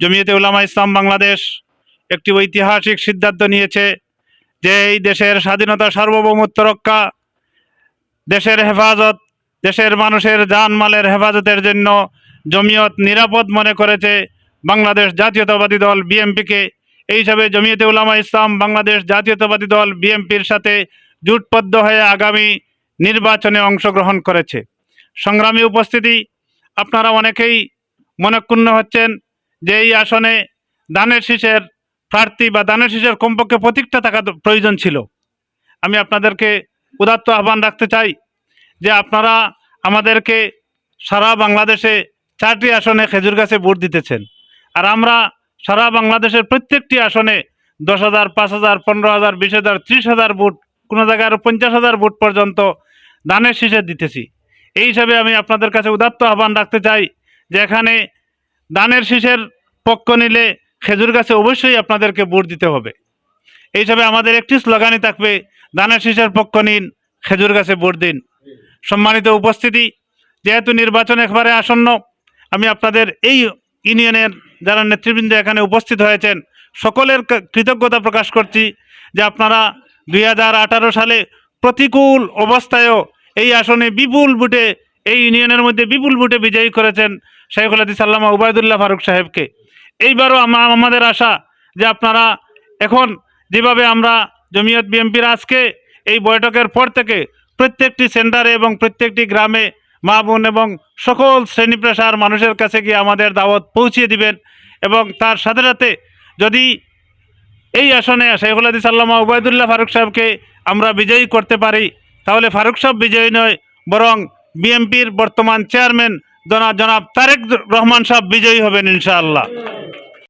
জমিয়তে উলামা ইসলাম বাংলাদেশ একটি ঐতিহাসিক সিদ্ধান্ত নিয়েছে যে এই দেশের স্বাধীনতা সার্বভৌমত্ব রক্ষা, দেশের হেফাজত, দেশের মানুষের জানমালের হেফাজতের জন্য জমিয়ত নিরাপদ মনে করেছে বাংলাদেশ জাতীয়তাবাদী দল বিএনপিকে। এই হিসাবে জমিয়তে উলামা ইসলাম বাংলাদেশ জাতীয়তাবাদী দল বিএনপির সাথে জোটবদ্ধ হয়ে আগামী নির্বাচনে অংশগ্রহণ করেছে। সংগ্রামী উপস্থিতি, আপনারা অনেকেই মনক্ষুণ্ণ হচ্ছেন যে এই আসনে ধানের শীষের প্রার্থী বা ধানের শীষের কমপক্ষে প্রতীকটা থাকা প্রয়োজন ছিল। আমি আপনাদেরকে উদাত্ত আহ্বান রাখতে চাই যে আপনারা আমাদেরকে সারা বাংলাদেশে 4টি আসনে খেজুর গাছে ভোট দিতেছেন, আর আমরা সারা বাংলাদেশের প্রত্যেকটি আসনে 10,000, 5,000, 15,000, 20,000, 30,000 ভোট, কোনো জায়গায় 50,000 ভোট পর্যন্ত ধানের শীষে দিতেছি। এই হিসাবে আমি আপনাদের কাছে উদাত্ত আহ্বান রাখতে চাই যে এখানে ধানের শীষের পক্ষ নিলে খেজুর গাছে অবশ্যই আপনাদেরকে ভোট দিতে হবে। এই হিসাবে আমাদের একটি স্লোগানই থাকবে, ধানের শীষের পক্ষ নিন, খেজুর গাছে ভোট দিন। সম্মানিত উপস্থিতি, যেহেতু নির্বাচন একেবারে আসন্ন, আমি আপনাদের এই ইউনিয়নের যারা নেতৃবৃন্দ এখানে উপস্থিত হয়েছেন সকলের কৃতজ্ঞতা প্রকাশ করছি যে আপনারা 2018 সালে প্রতিকূল অবস্থায়ও এই আসনে বিপুল ভোটে, এই ইউনিয়নের মধ্যে বিপুল ভোটে বিজয়ী করেছেন শাইখুল হাদিস আল্লামা উবাইদুল্লাহ ফারুক সাহেবকে। এইবারও আমাদের আশা যে আপনারা এখন যেভাবে আমরা জমিয়ত বিএনপির আজকে এই বৈঠকের পর থেকে প্রত্যেকটি সেন্টারে এবং প্রত্যেকটি গ্রামে মা বোন এবং সকল শ্রেণী পেশার মানুষের কাছে গিয়ে আমাদের দাওয়াত পৌঁছিয়ে দিবেন, এবং তার সাথে সাথে যদি এই আসনে শাইখুল হাদিস আল্লামা উবাইদুল্লাহ ফারুক সাহেবকে আমরা বিজয়ী করতে পারি, তাহলে ফারুক সাহেব বিজয়ী নয়, বরং বিএনপির বর্তমান চেয়ারম্যান জনাব তারেক রহমান সাহেব বিজয়ী হবেন ইনশাআল্লাহ।